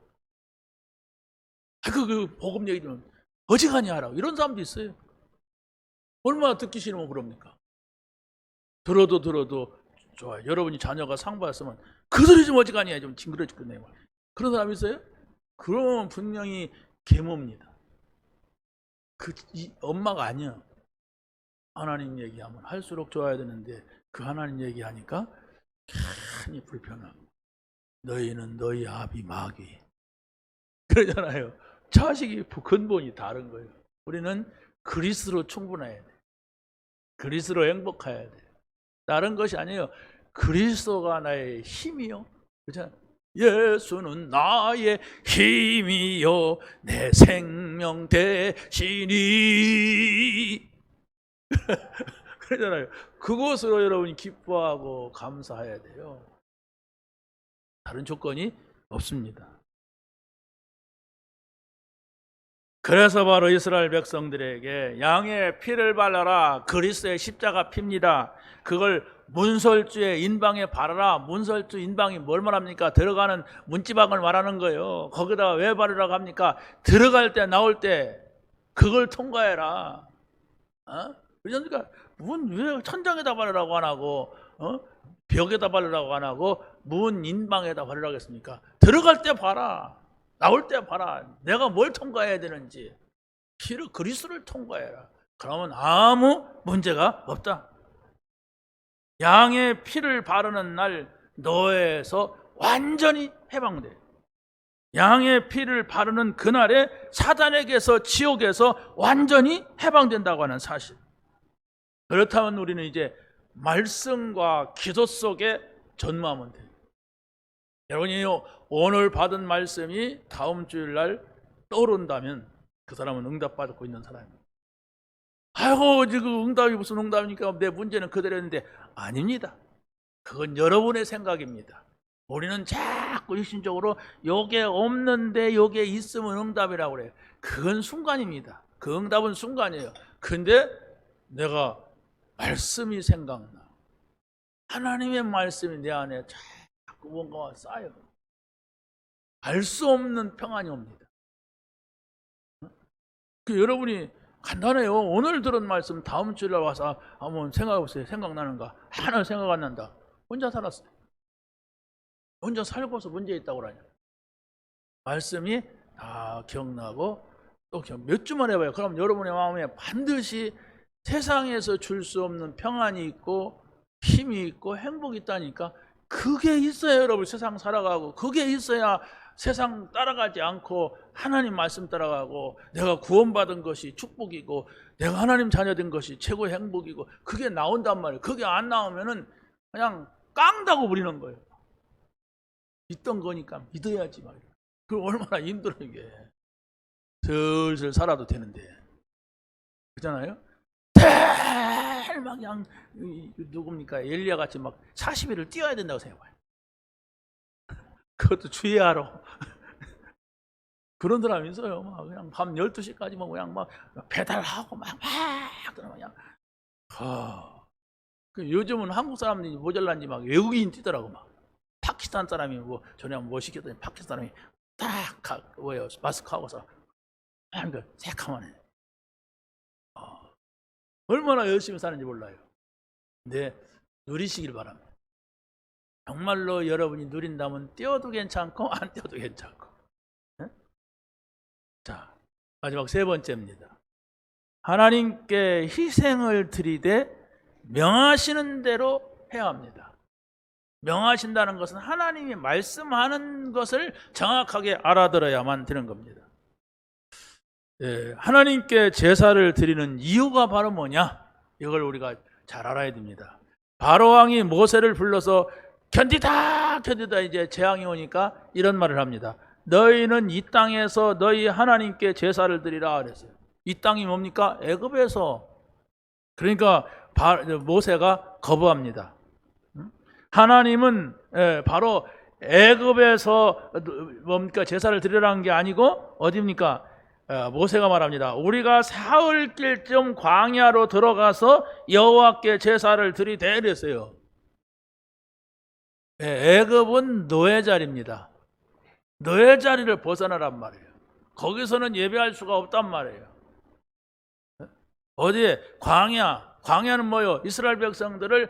그 복음 얘기 좀 어지간히 하라고 이런 사람도 있어요. 얼마나 듣기 싫으면 그럽니까? 들어도 좋아요. 여러분이 자녀가 상 받았으면 그 소리 좀 어지간히 해. 좀 징그러 죽겠네. 그런 사람 있어요? 그러면 분명히 계모입니다. 엄마가 아니야. 하나님 얘기하면 할수록 좋아야 되는데 그 하나님 얘기하니까 괜히 불편하고 너희는 너희 아비 마귀 그러잖아요. 자식이 근본이 다른 거예요. 우리는 그리스도로 충분해야 돼. 그리스도로 행복해야 돼. 다른 것이 아니에요. 그리스도가 나의 힘이요. 그렇잖아요. 예수는 나의 힘이요 내 생명 되시니 그러잖아요. 그것으로 여러분이 기뻐하고 감사해야 돼요. 다른 조건이 없습니다. 그래서 바로 이스라엘 백성들에게 양의 피를 발라라. 그리스도의 십자가 피입니다. 그걸 문설주에 인방에 바르라. 문설주 인방이 뭘 말합니까? 들어가는 문지방을 말하는 거예요. 거기다가 왜 바르라고 합니까? 들어갈 때 나올 때 그걸 통과해라. 그러니까 왜 천장에다 바르라고 안 하고 벽에다 바르라고 안 하고 문 인방에다 버리라겠습니까? 들어갈 때 봐라. 나올 때 봐라. 내가 뭘 통과해야 되는지. 피를 그리스도를 통과해라. 그러면 아무 문제가 없다. 양의 피를 바르는 날 너에서 완전히 해방돼. 양의 피를 바르는 그날에 사단에게서 지옥에서 완전히 해방된다고 하는 사실. 그렇다면 우리는 이제 말씀과 기도 속에 전무하면 돼요. 여러분이 오늘 받은 말씀이 다음 주일날 떠오른다면 그 사람은 응답받고 있는 사람입니다. 아이고 지금 응답이 무슨 응답입니까? 내 문제는 그대로였는데 아닙니다. 그건 여러분의 생각입니다. 우리는 자꾸 일신적으로 요게 없는데 요게 있으면 응답이라고 그래요. 그건 순간입니다. 그 응답은 순간이에요. 근데 내가 말씀이 생각나. 하나님의 말씀이 내 안에 자꾸 뭔가가 쌓여. 알 수 없는 평안이 옵니다. 여러분이 간단해요. 오늘 들은 말씀 다음 주에 와서 한번 생각해보세요. 생각나는가? 하나 생각 안 난다. 혼자 살았어요. 혼자 살고서 문제 있다고 그러냐. 말씀이 다 기억나고 또 몇 주만 해봐요. 그럼 여러분의 마음에 반드시 세상에서 줄 수 없는 평안이 있고 힘이 있고 행복이 있다니까. 그게 있어야 여러분 세상 살아가고, 그게 있어야 세상 따라가지 않고 하나님 말씀 따라가고, 내가 구원받은 것이 축복이고 내가 하나님 자녀 된 것이 최고의 행복이고, 그게 나온단 말이에요. 그게 안 나오면은 그냥 깡다고 부리는 거예요. 믿던 거니까 믿어야지 말이에요. 그 얼마나 힘들어 이게. 슬슬 살아도 되는데. 그렇잖아요? 막 그냥 누굽니까? 엘리야 같이 막 40일을 뛰어야 된다고 생각해봐요. 그것도 주의하러. 그런 사람이 있어요. 막 그냥 밤 12시까지 막 그냥 막 배달하고 막 그냥. 요즘은 한국 사람들이 모자란지 막 외국인 뛰더라고. 막 파키스탄 사람이 뭐 전에 뭐 시켰더니 파키스탄 사람이 딱 뭐예요, 마스크 하고서 새카만해. 얼마나 열심히 사는지 몰라요. 근데 누리시길 바랍니다. 정말로 여러분이 누린다면 뛰어도 괜찮고 안 뛰어도 괜찮고. 네? 자, 마지막 세 번째입니다. 하나님께 희생을 드리되 명하시는 대로 해야 합니다. 명하신다는 것은 하나님이 말씀하는 것을 정확하게 알아들어야만 되는 겁니다. 하나님께 제사를 드리는 이유가 바로 뭐냐? 이걸 우리가 잘 알아야 됩니다. 바로왕이 모세를 불러서 견디다 이제 재앙이 오니까 이런 말을 합니다. 너희는 이 땅에서 너희 하나님께 제사를 드리라 그랬어요. 이 땅이 뭡니까? 애굽에서. 그러니까 모세가 거부합니다. 하나님은 바로 애굽에서 뭡니까? 제사를 드리라는 게 아니고 어디입니까? 모세가 말합니다. 우리가 사흘길쯤 광야로 들어가서 여호와께 제사를 드리되 이랬어요. 애굽은 노예 자리입니다. 노예 자리를 벗어나란 말이에요. 거기서는 예배할 수가 없단 말이에요. 어디에? 광야는 뭐예요? 이스라엘 백성들을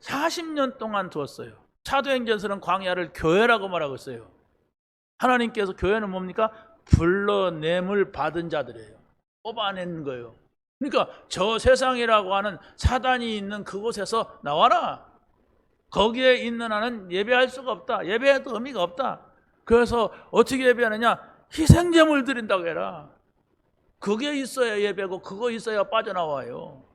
40년 동안 두었어요. 사도행전서는 광야를 교회라고 말하고 있어요. 하나님께서 교회는 뭡니까? 불러냄을 받은 자들이에요. 뽑아낸 거예요. 그러니까 저 세상이라고 하는 사단이 있는 그곳에서 나와라. 거기에 있는 한은 예배할 수가 없다. 예배해도 의미가 없다. 그래서 어떻게 예배하느냐? 희생제물 드린다고 해라. 그게 있어야 예배고 그거 있어야 빠져나와요.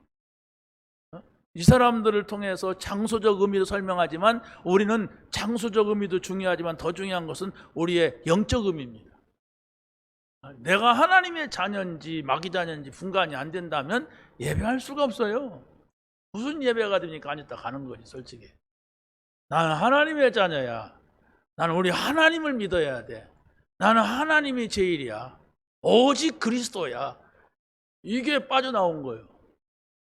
이 사람들을 통해서 장소적 의미도 설명하지만 우리는 장소적 의미도 중요하지만 더 중요한 것은 우리의 영적 의미입니다. 내가 하나님의 자녀인지 마귀 자녀인지 분간이 안 된다면 예배할 수가 없어요. 무슨 예배가 됩니까? 앉았다 가는 거지 솔직히. 나는 하나님의 자녀야. 나는 우리 하나님을 믿어야 돼. 나는 하나님이 제일이야. 오직 그리스도야. 이게 빠져나온 거예요.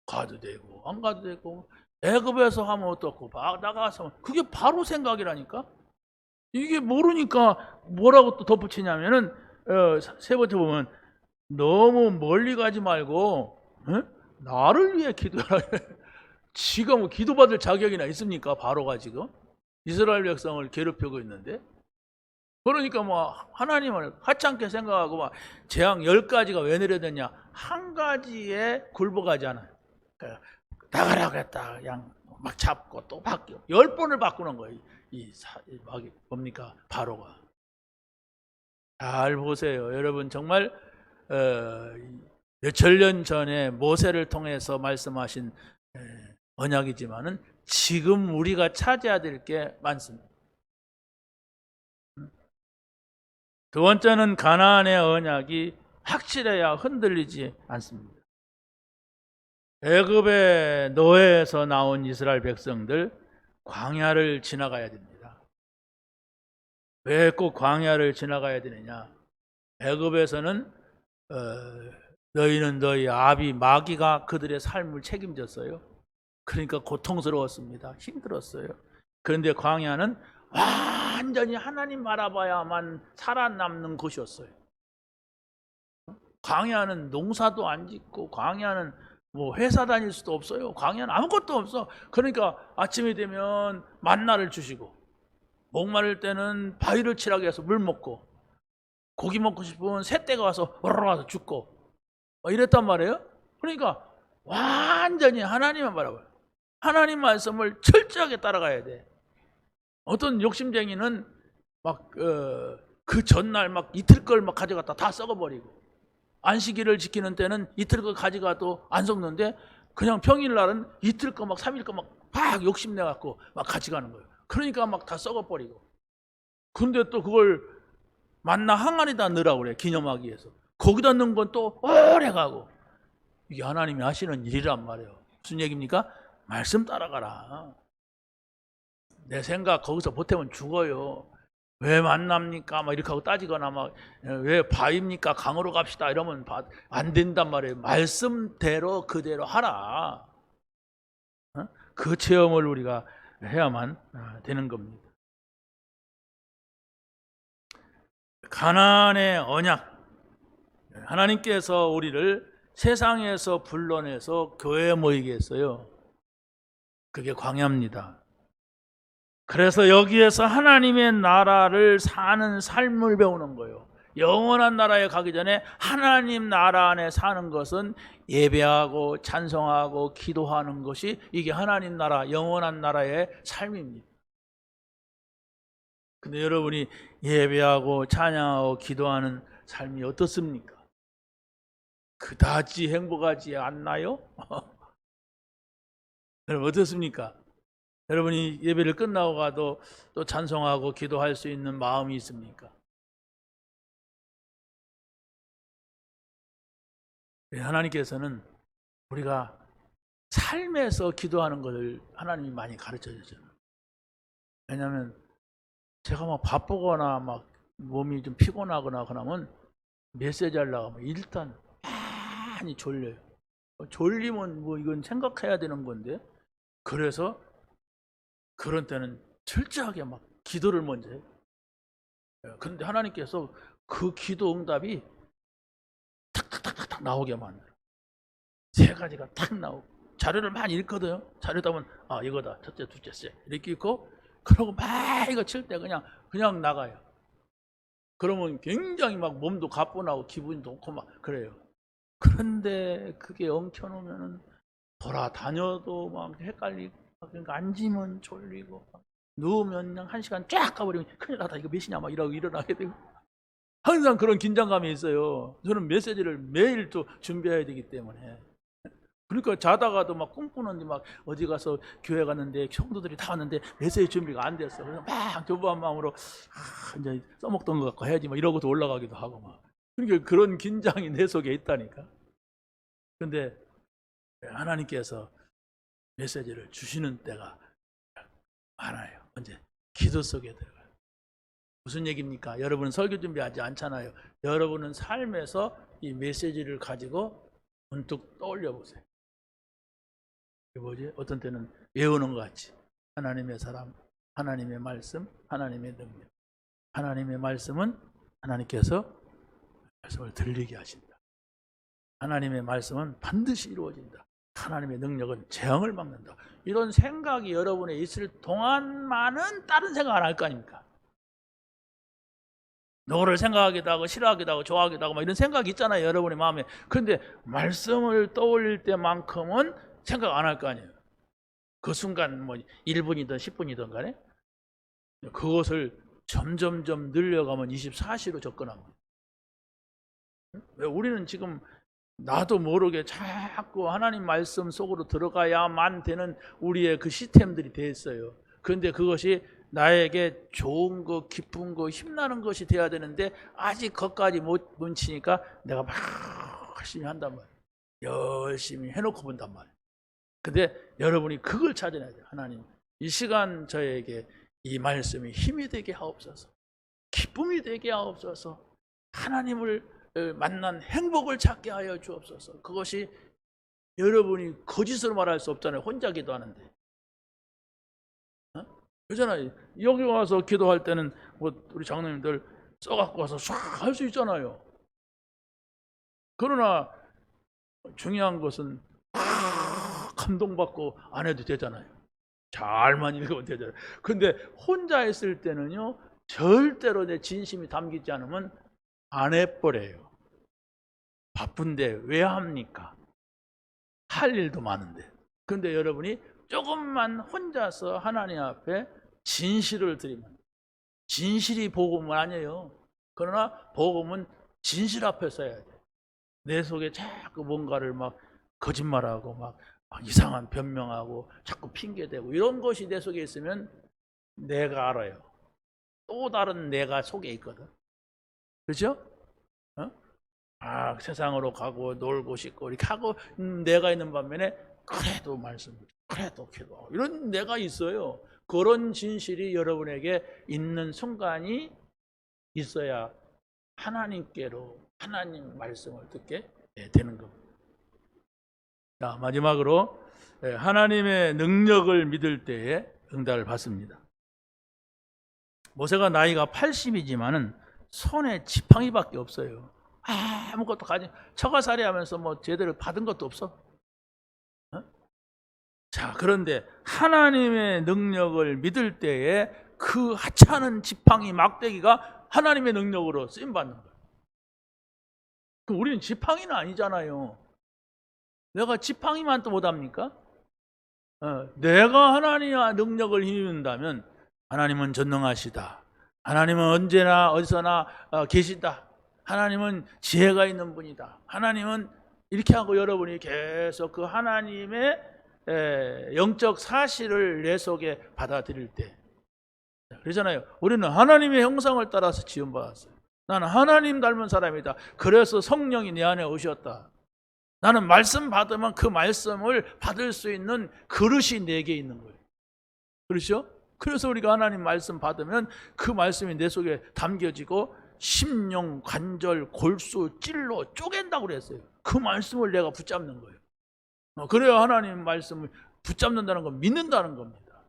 가도 되고 안 가도 되고 애굽에서 하면 어떻고 나가서 하면 그게 바로 생각이라니까. 이게 모르니까 뭐라고 또 덧붙이냐면은 세 번째 보면 너무 멀리 가지 말고 나를 위해 기도하라. 지가 뭐 기도받을 자격이나 있습니까? 바로가 지금 이스라엘 백성을 괴롭히고 있는데, 그러니까 뭐 하나님을 하찮게 생각하고 막 재앙 10가지가 왜 내려졌냐, 한 가지에 굴복하지 않아요. 그러니까 나가라고 했다 그냥 막 잡고 또 바뀌어 10번을 바꾸는 거예요. 뭡니까 바로가. 잘 보세요 여러분. 정말 몇천 년 전에 모세를 통해서 말씀하신 언약이지만은 지금 우리가 찾아야 될 게 많습니다. 두 번째는 가나안의 언약이 확실해야 흔들리지 않습니다. 애굽의 노예에서 나온 이스라엘 백성들 광야를 지나가야 됩니다. 왜 꼭 광야를 지나가야 되느냐? 애굽에서는 너희는 너희 아비 마귀가 그들의 삶을 책임졌어요. 그러니까 고통스러웠습니다. 힘들었어요. 그런데 광야는 완전히 하나님 알아봐야만 살아남는 곳이었어요. 광야는 농사도 안 짓고, 광야는 뭐 회사 다닐 수도 없어요. 광야는 아무것도 없어. 그러니까 아침이 되면 만나를 주시고, 목마를 때는 바위를 치라고 해서 물 먹고, 고기 먹고 싶으면 새떼가 와서 와서 죽고 이랬단 말이에요. 그러니까 완전히 하나님만 바라봐요. 하나님 말씀을 철저하게 따라가야 돼. 어떤 욕심쟁이는 막 그 전날 막 이틀 걸 막 가져갔다 다 썩어버리고, 안식일을 지키는 때는 이틀 거 가져가도 안 썩는데 그냥 평일날은 이틀 거 막 3일 거 막 욕심내 갖고 막 가져가는 거예요. 그러니까 막 다 썩어버리고. 근데 또 그걸 만나 항아리에다 넣으라고 그래, 기념하기 위해서. 거기다 넣은 건 또 오래 가고. 이게 하나님이 하시는 일이란 말이에요. 무슨 얘기입니까? 말씀 따라가라. 내 생각 거기서 보태면 죽어요. 왜 만납니까? 막 이렇게 하고 따지거나 막 왜 바위입니까? 강으로 갑시다 이러면 안 된단 말이에요. 말씀대로 그대로 하라. 그 체험을 우리가 해야만 되는 겁니다. 가나안의 언약, 하나님께서 우리를 세상에서 불러내서 교회에 모이게 했어요. 그게 광야입니다. 그래서 여기에서 하나님의 나라를 사는 삶을 배우는 거예요. 영원한 나라에 가기 전에 하나님 나라 안에 사는 것은 예배하고 찬송하고 기도하는 것이, 이게 하나님 나라, 영원한 나라의 삶입니다. 근데 여러분이 예배하고 찬양하고 기도하는 삶이 어떻습니까? 그다지 행복하지 않나요? 여러분 어떻습니까? 여러분이 예배를 끝나고 가도 또 찬송하고 기도할 수 있는 마음이 있습니까? 하나님께서는 우리가 삶에서 기도하는 것을 하나님이 많이 가르쳐 주잖아요. 왜냐하면 제가 막 바쁘거나 막 몸이 좀 피곤하거나 그러면 메시지 하려고 하면 일단 많이 졸려요. 졸리면 뭐 이건 생각해야 되는 건데, 그래서 그런 때는 철저하게 막 기도를 먼저 해요. 그런데 하나님께서 그 기도 응답이 탁탁탁탁 나오게 만들어요. 3가지가 탁 나오고, 자료를 많이 읽거든요. 자료다 보면 이거다, 첫째, 둘째, 셋 이렇게 읽고, 그러고 막 이거 칠 때 그냥 나가요. 그러면 굉장히 막 몸도 가뿐하고 기분이 좋고 막 그래요. 그런데 그게 엉켜놓으면은 돌아다녀도 막 헷갈리고, 그러니까 앉으면 졸리고, 누우면 그냥 1시간 쫙 가버리면 큰일 나다, 이거 몇 시냐 막 이러고 일어나게 되고, 항상 그런 긴장감이 있어요. 저는 메시지를 매일 또 준비해야 되기 때문에. 그러니까 자다가도 막 꿈꾸는데, 막 어디 가서 교회 갔는데 성도들이 다 왔는데 메시지 준비가 안 됐어. 그래서 막 교부한 마음으로 이제 써먹던 것 같고 해야지 막 이러고도 올라가기도 하고 막. 그러니까 그런 긴장이 내 속에 있다니까. 근데 하나님께서 메시지를 주시는 때가 많아요. 언제? 기도 속에 들어가요. 무슨 얘기입니까? 여러분은 설교 준비하지 않잖아요. 여러분은 삶에서 이 메시지를 가지고 문득 떠올려 보세요. 이게 뭐지? 어떤 때는 외우는 것 같이 하나님의 사람, 하나님의 말씀, 하나님의 능력. 하나님의 말씀은 하나님께서 말씀을 들리게 하신다. 하나님의 말씀은 반드시 이루어진다. 하나님의 능력은 재앙을 막는다. 이런 생각이 여러분에 있을 동안만은 다른 생각 안 할 거 아닙니까? 너를 생각하기도 하고 싫어하기도 하고 좋아하기도 하고 막 이런 생각이 있잖아요, 여러분의 마음에. 그런데 말씀을 떠올릴 때만큼은 생각 안 할 거 아니에요. 그 순간 뭐 1분이든 10분이든 간에 그것을 점점점 늘려가면 24시로 접근한 거예요. 왜 우리는 지금 나도 모르게 자꾸 하나님 말씀 속으로 들어가야만 되는 우리의 그 시스템들이 돼 있어요. 그런데 그것이 나에게 좋은 거, 기쁜 거, 힘나는 것이 돼야 되는데 아직 거기까지 못 뭉치니까 내가 막 열심히 한단 말이에요. 열심히 해놓고 본단 말이에요. 근데 여러분이 그걸 찾아내야 돼요. 하나님, 이 시간 저에게 이 말씀이 힘이 되게 하옵소서, 기쁨이 되게 하옵소서, 하나님을 만난 행복을 찾게 하여 주옵소서. 그것이 여러분이 거짓으로 말할 수 없잖아요. 혼자 기도하는데. 그렇잖아요. 여기 와서 기도할 때는 뭐 우리 장로님들 써갖고 와서 쫙 할 수 있잖아요. 그러나 중요한 것은 감동받고 안 해도 되잖아요. 잘만 읽으면 되잖아요. 근데 혼자 있을 때는요, 절대로 내 진심이 담기지 않으면 안 해버려요. 바쁜데 왜 합니까? 할 일도 많은데. 근데 여러분이 조금만 혼자서 하나님 앞에 진실을 드리면, 진실이 복음은 아니에요. 그러나 복음은 진실 앞에 서야 돼. 내 속에 자꾸 뭔가를 막 거짓말하고 막 이상한 변명하고 자꾸 핑계대고 이런 것이 내 속에 있으면 내가 알아요. 또 다른 내가 속에 있거든. 그렇죠? 세상으로 가고 놀고 싶고 이렇게 하고 내가 있는 반면에 그래도 말씀, 그래도 기도, 이런 내가 있어요. 그런 진실이 여러분에게 있는 순간이 있어야 하나님께로 하나님 말씀을 듣게 되는 겁니다. 자, 마지막으로 하나님의 능력을 믿을 때에 응답을 받습니다. 모세가 나이가 80이지만은 손에 지팡이밖에 없어요. 아무것도 가지, 처가살이 하면서 뭐 제대로 받은 것도 없어. 자, 그런데 하나님의 능력을 믿을 때에 그 하찮은 지팡이 막대기가 하나님의 능력으로 쓰임받는 거예요. 그럼 우리는 지팡이는 아니잖아요. 내가 지팡이만 또 못합니까? 내가 하나님의 능력을 힘입는다면 하나님은 전능하시다, 하나님은 언제나 어디서나 계시다, 하나님은 지혜가 있는 분이다, 하나님은 이렇게 하고 여러분이 계속 그 하나님의 영적 사실을 내 속에 받아들일 때, 그러잖아요. 우리는 하나님의 형상을 따라서 지음받았어요. 나는 하나님 닮은 사람이다. 그래서 성령이 내 안에 오셨다. 나는 말씀 받으면 그 말씀을 받을 수 있는 그릇이 내게 있는 거예요. 그렇죠? 그래서 우리가 하나님 말씀 받으면 그 말씀이 내 속에 담겨지고 심령, 관절, 골수, 찔러 쪼갠다고 그랬어요. 그 말씀을 내가 붙잡는 거예요. 그래야 하나님 말씀을 붙잡는다는 건 믿는다는 겁니다.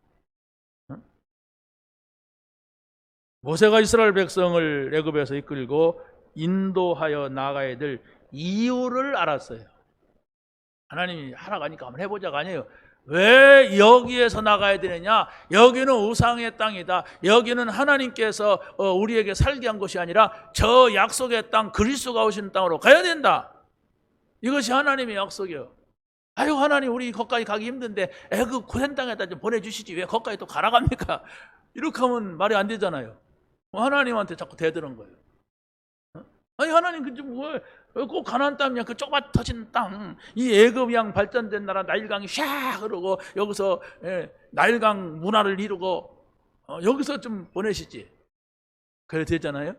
모세가 이스라엘 백성을 애굽에서 이끌고 인도하여 나가야 될 이유를 알았어요. 하나님이 하라고 하니까 한번 해보자가 아니에요. 왜 여기에서 나가야 되느냐? 여기는 우상의 땅이다. 여기는 하나님께서 우리에게 살게 한 것이 아니라 저 약속의 땅, 그리스도가 오시는 땅으로 가야 된다. 이것이 하나님의 약속이에요. 아유, 하나님, 우리 거기까지 가기 힘든데 애굽 고센 땅에다 좀 보내주시지 왜 거기까지 또 가라 갑니까? 이렇게 하면 말이 안 되잖아요. 하나님한테 자꾸 대드는 거예요. 아니, 하나님, 꼭 가나안 땅이야. 그 좁아 터진 땅, 이 애굽이랑 발전된 나라 나일강이 샥 흐르고 여기서 나일강 문화를 이루고 여기서 좀 보내시지. 그래 되잖아요.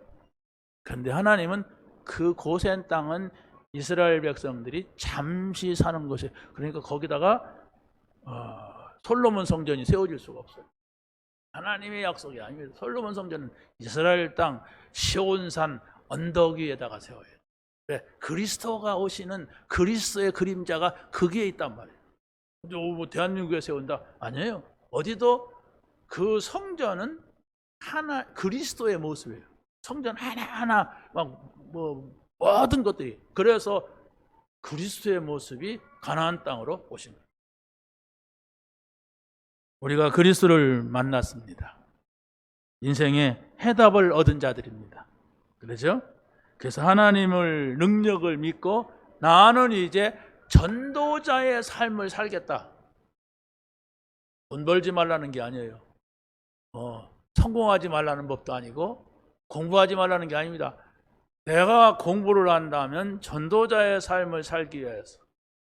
그런데 하나님은 그 고센 땅은 이스라엘 백성들이 잠시 사는 곳이에요. 그러니까 거기다가 솔로몬 성전이 세워질 수가 없어요. 하나님의 약속이 아닙니다. 솔로몬 성전은 이스라엘 땅 시온산 언덕 위에다가 세워요. 그리스도가 오시는 그리스도의 그림자가 거기에 있단 말이에요. 뭐 대한민국에 세운다? 아니에요. 어디도 그 성전은 하나, 그리스도의 모습이에요. 성전 하나하나 막 뭐 모든 것들이. 그래서 그리스도의 모습이 가나안 땅으로 오신 거예요. 우리가 그리스도를 만났습니다. 인생의 해답을 얻은 자들입니다. 그렇죠? 그래서 하나님을 능력을 믿고 나는 이제 전도자의 삶을 살겠다. 돈 벌지 말라는 게 아니에요. 성공하지 말라는 법도 아니고 공부하지 말라는 게 아닙니다. 내가 공부를 한다면 전도자의 삶을 살기 위해서,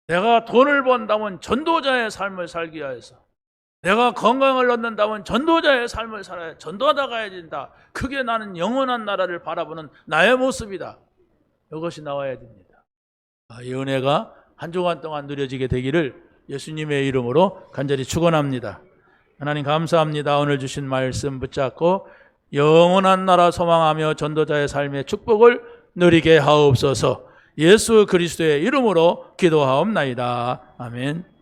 내가 돈을 번다면 전도자의 삶을 살기 위해서, 내가 건강을 얻는다면 전도자의 삶을 살아야, 전도하다 가야 된다. 그게 나는 영원한 나라를 바라보는 나의 모습이다. 이것이 나와야 됩니다. 이 은혜가 한 주간 동안 누려지게 되기를 예수님의 이름으로 간절히 축원합니다. 하나님 감사합니다. 오늘 주신 말씀 붙잡고 영원한 나라 소망하며 전도자의 삶의 축복을 누리게 하옵소서. 예수 그리스도의 이름으로 기도하옵나이다. 아멘.